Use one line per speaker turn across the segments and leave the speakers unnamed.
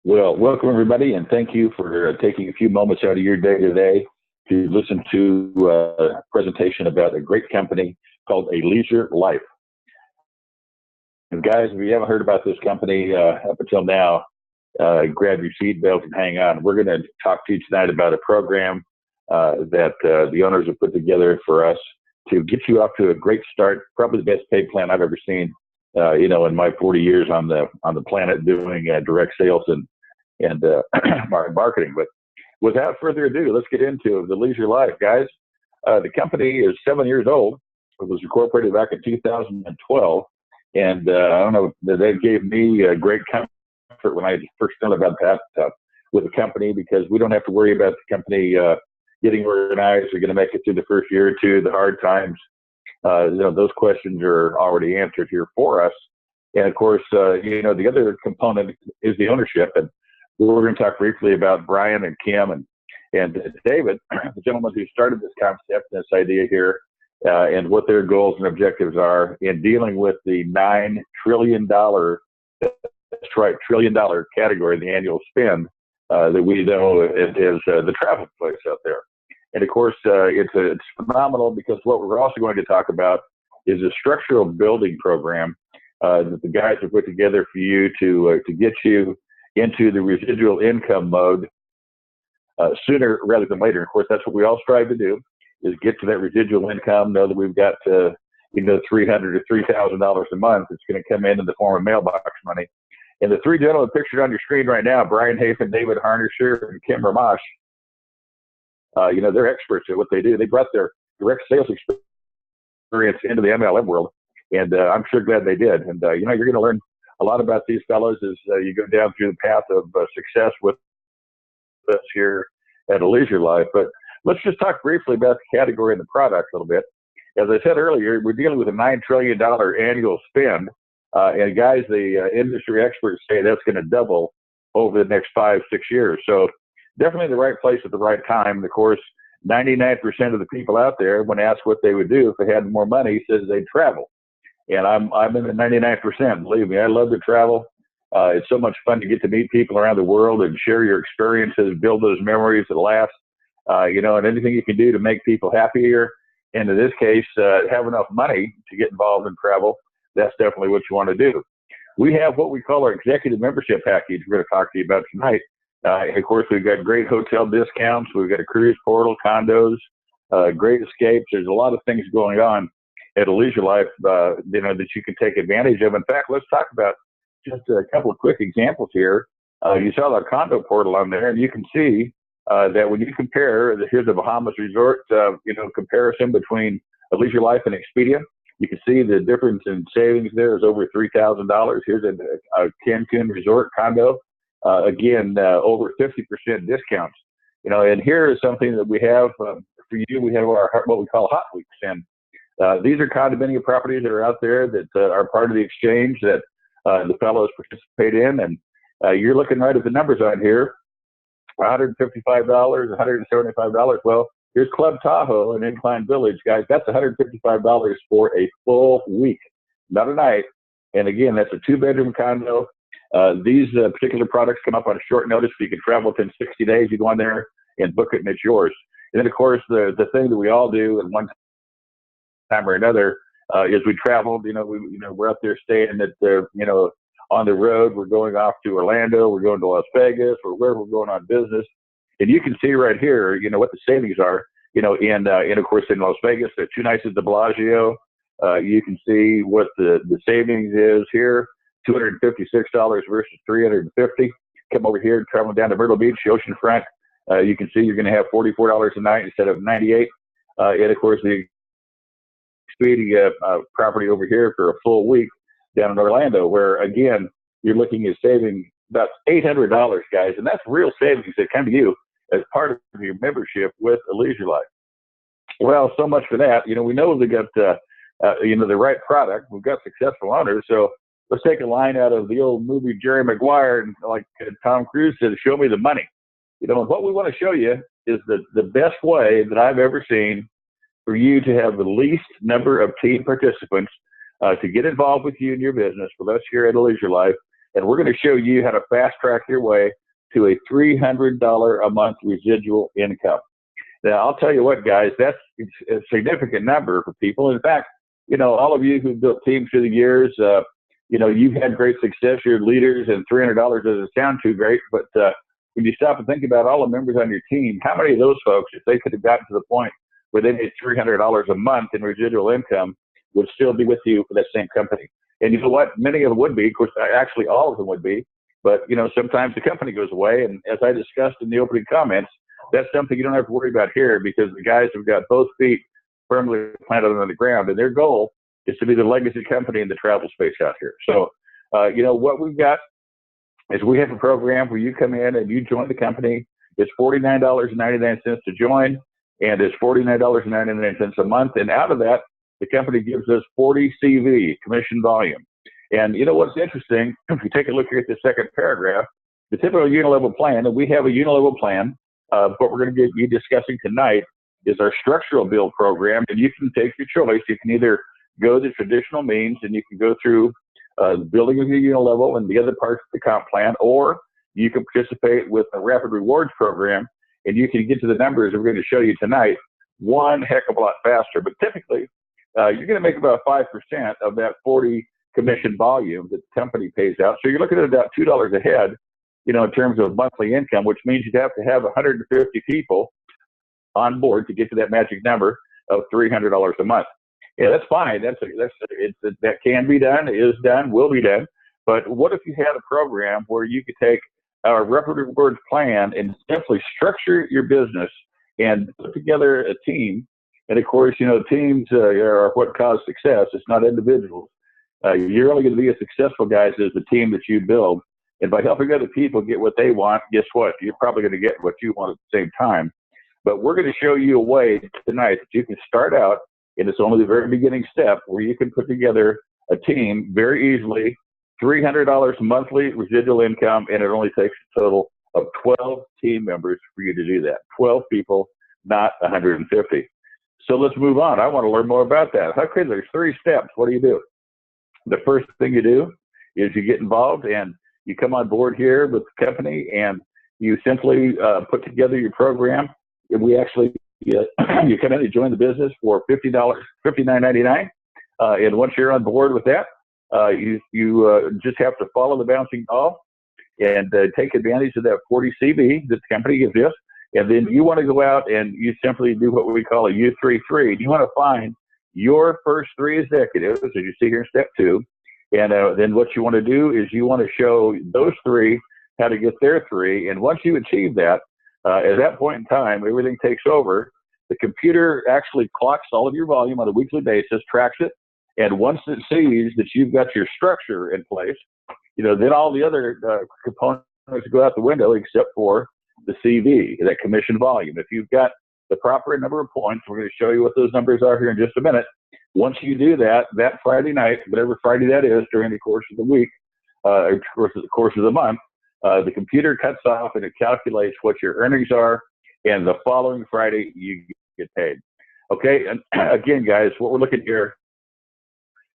Well, welcome everybody, and thank you for taking a few moments out of your day today to listen to a presentation about a great company called A Leisure Life. And guys, if you haven't heard about this company up until now, grab your seatbelt and hang on. We're going to talk to you tonight about a program that the owners have put together for us to get you off to a great start. Probably the best paid plan I've ever seen. In my 40 years on the planet doing direct sales and marketing. But without further ado, let's get into the Leisure Life, guys. The company is 7 years old. It was incorporated back in 2012, and I don't know, they gave me a great comfort when I first learned about that with the company, because we don't have to worry about the company getting organized. We're going to make it through the first year or two, the hard times. Those questions are already answered here for us. And of course, the other component is the ownership. And we're going to talk briefly about Brian and Kim and David, the gentlemen who started this concept, this idea here, and what their goals and objectives are in dealing with the $9 trillion, that's right, $1 trillion category, the annual spend that we know is the travel place out there. And of course, it's phenomenal, because what we're also going to talk about is a structural building program that the guys have put together for you to get you into the residual income mode sooner rather than later. Of course, that's what we all strive to do, is get to that residual income, know that we've got $300 to $3,000 a month. It's going to come in the form of mailbox money. And the three gentlemen pictured on your screen right now, Brian Hafen, David Harnisher, and Kim Ramash, they're experts at what they do. They brought their direct sales experience into the MLM world, and I'm sure glad they did. And, you're going to learn a lot about these fellows as you go down through the path of success with us here at A Leisure Life. But let's just talk briefly about the category and the product a little bit. As I said earlier, we're dealing with a $9 trillion annual spend. And guys, the industry experts say that's going to double over the next 5-6 years. So definitely the right place at the right time. And of course, 99% of the people out there, when asked what they would do if they had more money, says they'd travel. And I'm in the 99%. Believe me, I love to travel. It's so much fun to get to meet people around the world and share your experiences, build those memories that last. And anything you can do to make people happier. And in this case, have enough money to get involved in travel. That's definitely what you want to do. We have what we call our executive membership package we're going to talk to you about tonight. Of course, we've got great hotel discounts. We've got a cruise portal, condos, great escapes. There's a lot of things going on at A Leisure Life, that you can take advantage of. In fact, let's talk about just a couple of quick examples here. You saw the condo portal on there, and you can see that when you compare, here's the Bahamas resort, comparison between A Leisure Life and Expedia. You can see the difference in savings there is over $3,000. Here's a Cancun resort condo. Again, over 50% discounts. And here is something that we have for you. We have what we call hot weeks, and these are condominium properties that are out there that are part of the exchange that the fellows participate in. And you're looking right at the numbers on here: $155, $175. Well, here's Club Tahoe in Incline Village, guys. That's $155 for a full week, not a night. And again, that's a 2-bedroom condo. These particular products come up on a short notice, so you can travel within 60 days. You go on there and book it, and it's yours. And then, of course, the thing that we all do at one time or another is we travel. We're up there staying at on the road. We're going off to Orlando. We're going to Las Vegas, or wherever we're going on business. And you can see right here, what the savings are. And of course, in Las Vegas, there are 2 nights at the Bellagio. You can see what the savings is here. $256 versus $350. Come over here, traveling down to Myrtle Beach, the oceanfront. You can see you're going to have $44 a night instead of $98. And of course, the Expedia property over here for a full week down in Orlando, where again you're looking at saving about $800, guys, and that's real savings that come to you as part of your membership with A Leisure Life. Well, so much for that. We know we got the right product. We've got successful owners, so let's take a line out of the old movie Jerry Maguire, and like Tom Cruise said, show me the money. What we want to show you is the best way that I've ever seen for you to have the least number of team participants to get involved with you in your business, with us here at A Leisure Life, and we're going to show you how to fast track your way to a $300 a month residual income. Now, I'll tell you what, guys, that's a significant number for people. In fact, all of you who've built teams through the years, you've had great success. You're leaders, and $300 doesn't sound too great. But when you stop and think about all the members on your team, how many of those folks, if they could have gotten to the point where they made $300 a month in residual income, would still be with you for that same company? And you know what? Many of them would be. Of course, actually, all of them would be. But, sometimes the company goes away. And as I discussed in the opening comments, that's something you don't have to worry about here, because the guys have got both feet firmly planted on the ground. And their goal is to be the legacy company in the travel space out here. So, what we've got is we have a program where you come in and you join the company. It's $49.99 to join, and it's $49.99 a month. And out of that, the company gives us 40 CV, commission volume. And what's interesting, if you take a look here at the second paragraph, the typical unilevel plan, and we have a unilevel plan. What we're going to be discussing tonight is our structural build program, and you can take your choice. You can either go the traditional means, and you can go through building of your unilevel and the other parts of the comp plan, or you can participate with a rapid rewards program, and you can get to the numbers that we're going to show you tonight one heck of a lot faster. But typically, you're going to make about 5% of that 40 commission volume that the company pays out. So you're looking at about $2 a head, in terms of monthly income, which means you'd have to have 150 people on board to get to that magic number of $300 a month. Yeah, that's fine. That can be done, is done, will be done. But what if you had a program where you could take our rapid rewards plan and simply structure your business and put together a team? And of course, teams are what cause success. It's not individuals. You're only going to be as successful, guys, as the team that you build. And by helping other people get what they want, guess what? You're probably going to get what you want at the same time. But we're going to show you a way tonight that you can start out, and it's only the very beginning step, where you can put together a team very easily, $300 monthly residual income, and it only takes a total of 12 team members for you to do that. 12 people, not 150. So let's move on. I want to learn more about that. Okay, there's 3 steps. What do you do? The first thing you do is you get involved and you come on board here with the company, and you simply put together your program. And we actually, you come in and join the business for $59.99. And once you're on board with that, you just have to follow the bouncing ball and take advantage of that 40 CV that the company gives you. And then you want to go out and you simply do what we call a U33. You want to find your first 3 executives, as you see here in step 2. And then what you want to do is you want to show those 3 how to get their 3. And once you achieve that, at that point in time, everything takes over. The computer actually clocks all of your volume on a weekly basis, tracks it. And once it sees that you've got your structure in place, then all the other components go out the window except for the CV, that commission volume. If you've got the proper number of points, we're going to show you what those numbers are here in just a minute. Once you do that, that Friday night, whatever Friday that is during the course of the week, or the course of the month, the computer cuts off and it calculates what your earnings are, and the following Friday you get paid. Okay, and again, guys, what we're looking here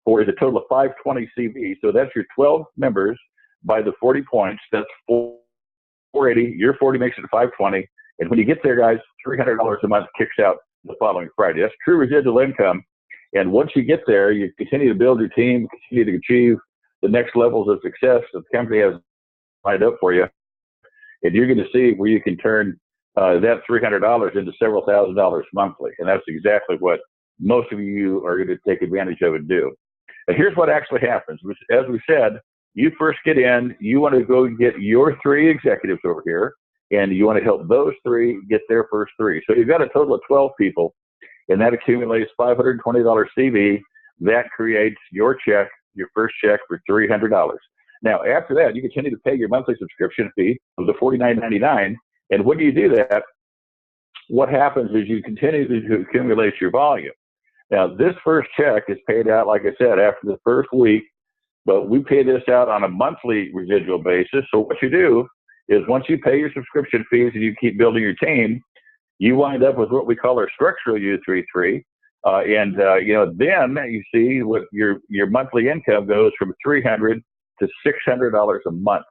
for is a total of 520 CV. So that's your 12 members by the 40 points. That's 480. Your 40 makes it 520. And when you get there, guys, $300 a month kicks out the following Friday. That's true residual income. And once you get there, you continue to build your team, continue to achieve the next levels of success that the company has lined up for you. And you're going to see where you can turn that $300 into several $1,000s monthly. And that's exactly what most of you are going to take advantage of and do. And here's what actually happens. As we said, you first get in, you want to go get your 3 executives over here, and you want to help those 3 get their first 3. So you've got a total of 12 people, and that accumulates $520 CV. That creates your check, your first check for $300. Now, after that, you continue to pay your monthly subscription fee of the $49.99. And when you do that, what happens is you continue to accumulate your volume. Now, this first check is paid out, like I said, after the first week, but we pay this out on a monthly residual basis. So what you do is once you pay your subscription fees and you keep building your team, you wind up with what we call our structural U33. Then you see what your monthly income goes from 300 to $600 a month.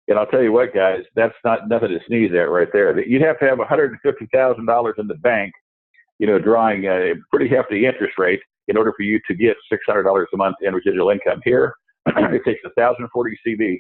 And I'll tell you what, guys, that's not nothing to sneeze at right there. You'd have to have $150,000 in the bank, drawing a pretty hefty interest rate in order for you to get $600 a month in residual income. Here, it takes 1,040 CV.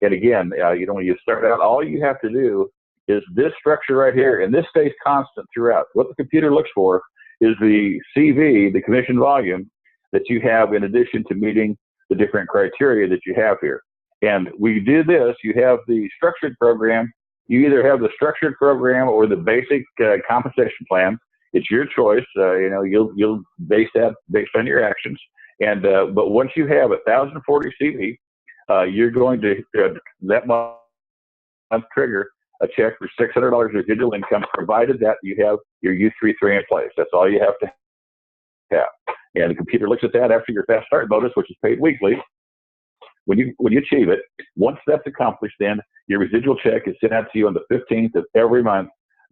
And again, when you start out, all you have to do is this structure right here, and this stays constant throughout. What the computer looks for is the CV, the commission volume that you have in addition to meeting the different criteria that you have here. And we do this, you have the structured program. You either have the structured program or the basic compensation plan. It's your choice. You'll base that based on your actions. And but once you have 1,040 CV, you're going to that month trigger a check for $600 residual income, provided that you have your U33 in place. That's all you have to have. And the computer looks at that after your fast start bonus, which is paid weekly. When you achieve it, once that's accomplished, then your residual check is sent out to you on the 15th of every month,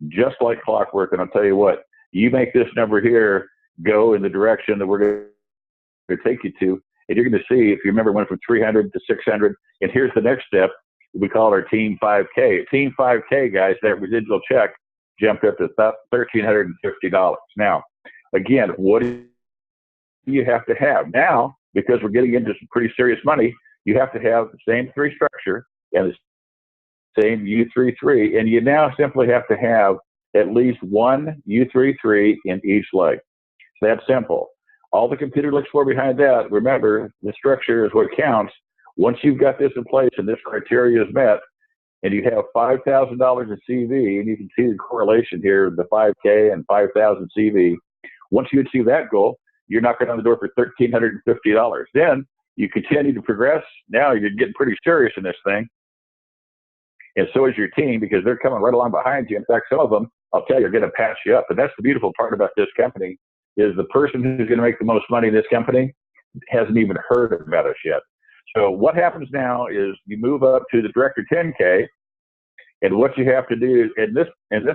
just like clockwork. And I'll tell you what, you make this number here go in the direction that we're going to take you to, and you're going to see, if you remember, went from 300 to 600. And here's the next step. We call it our Team 5K. Team 5K, guys, that residual check jumped up to $1,350. Now, again, what do you have to have? Now, because we're getting into some pretty serious money, you have to have the same three structure and the same U33, and you now simply have to have at least one U33 in each leg. It's that simple. All the computer looks for behind that, remember, the structure is what counts. Once you've got this in place and this criteria is met, and you have $5,000 in CV, and you can see the correlation here, the 5K and 5,000 CV. Once you achieve that goal, you're knocking on the door for $1,350. Then you continue to progress. Now you're getting pretty serious in this thing. And so is your team, because they're coming right along behind you. In fact, some of them, I'll tell you, are going to pass you up. And that's the beautiful part about this company, is the person who's going to make the most money in this company hasn't even heard about us yet. So what happens now is you move up to the Director 10K, and what you have to do in this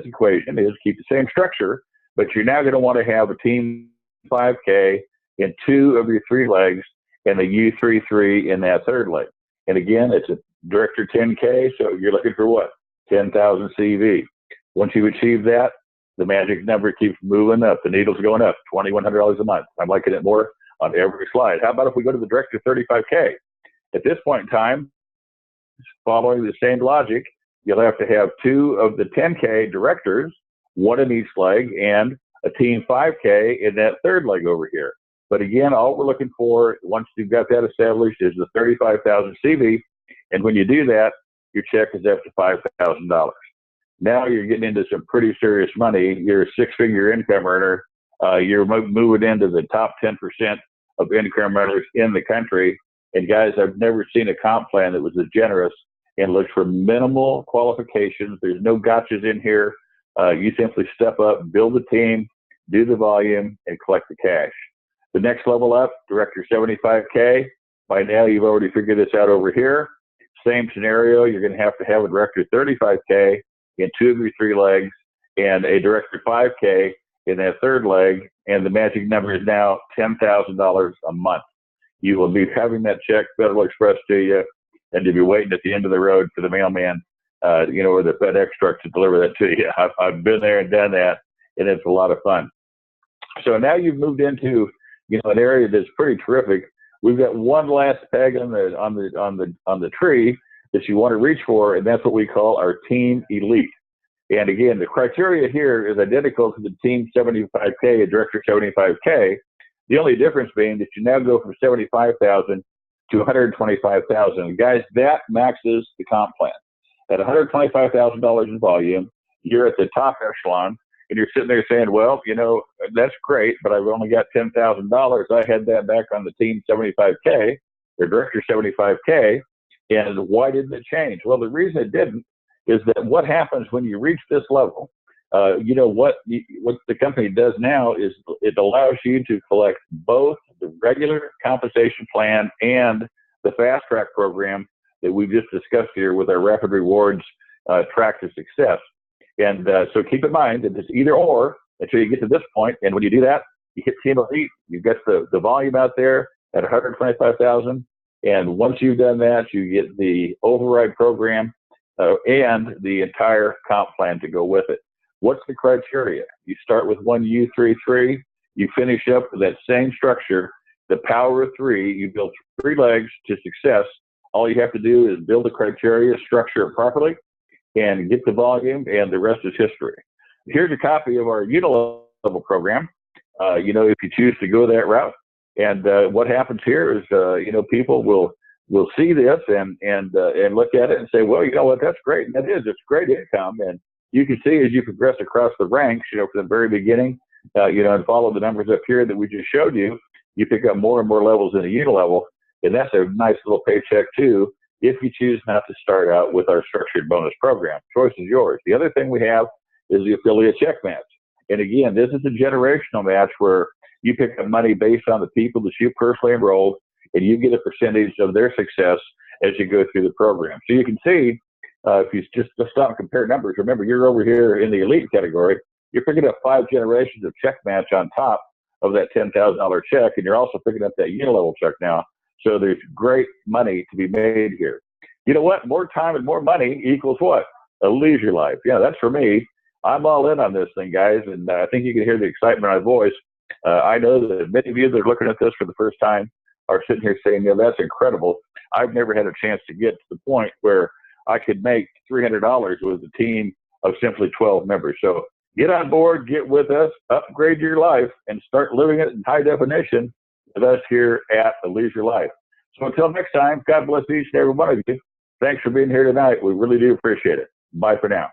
equation is keep the same structure, but you're now going to want to have a Team 5K in two of your three legs and a U33 in that third leg. And again, it's a Director 10K, so you're looking for what? 10,000 CV. Once you achieve that, the magic number keeps moving up. The needle's going up, $2,100 a month. I'm liking it more on every slide. How about if we go to the Director 35K? At this point in time, following the same logic, you'll have to have two of the 10K directors, one in each leg, and a Team 5K in that third leg over here. But again, all we're looking for, once you've got that established, is the 35,000 CV. And when you do that, your check is up to $5,000. Now you're getting into some pretty serious money. You're a six-figure income earner. You're moving into the top 10% of income earners in the country. And guys, I've never seen a comp plan that was as generous and looks for minimal qualifications. There's no gotchas in here. You simply step up, build a team, do the volume, and collect the cash. The next level up, Director 75K. By now, you've already figured this out over here. Same scenario. You're going to have a Director 35K in two of your three legs and a Director 5K in that third leg. And the magic number is now $10,000 a month. You will be having that check Federal Express to you, and you'll be waiting at the end of the road for the mailman, or the FedEx truck to deliver that to you. I've been there and done that, and it's a lot of fun. So now you've moved into, an area that's pretty terrific. We've got one last peg on the tree that you want to reach for, and that's what we call our Team Elite. And again, the criteria here is identical to the Team 75K, Director 75K. The only difference being that you now go from 75,000 to 125,000. Guys, that maxes the comp plan. At $125,000 in volume, you're at the top echelon, and you're sitting there saying, well, that's great, but I've only got $10,000. I had that back on the Team 75K, or Director 75K, and why didn't it change? Well, the reason it didn't is that what happens when you reach this level, what the company does now is it allows you to collect both the regular compensation plan and the fast track program that we've just discussed here with our rapid rewards track to success. And so keep in mind that it's either or until you get to this point. And when you do that, you hit Team Elite, you've got the volume out there at 125,000. And once you've done that, you get the override program and the entire comp plan to go with it. What's the criteria? You start with one U33, you finish up with that same structure, the power of three. You build three legs to success. All you have to do is build the criteria, structure it properly, and get the volume, and the rest is history. Here's a copy of our level program. If you choose to go that route, and what happens here is, people will see this and look at it and say, well, you know what, that's great, and it's great income. And you can see as you progress across the ranks, from the very beginning, and follow the numbers up here that we just showed you, you pick up more and more levels in the level, and that's a nice little paycheck too, if you choose not to start out with our structured bonus program. Choice is yours. The other thing we have is the affiliate check match. And again, this is a generational match where you pick up money based on the people that you personally enrolled, and you get a percentage of their success as you go through the program. So you can see, if you just stop and compare numbers, remember, you're over here in the elite category, you're picking up 5 generations of check match on top of that $10,000 check, and you're also picking up that level check now. So there's great money to be made here. You know what? More time and more money equals what? A leisure life. Yeah, that's for me. I'm all in on this thing, guys, and I think you can hear the excitement in my voice. I know that many of you that are looking at this for the first time are sitting here saying, that's incredible. I've never had a chance to get to the point where I could make $300 with a team of simply 12 members. So get on board, get with us, upgrade your life, and start living it in high definition with us here at The Leisure Life. So until next time, God bless each and every one of you. Thanks for being here tonight. We really do appreciate it. Bye for now.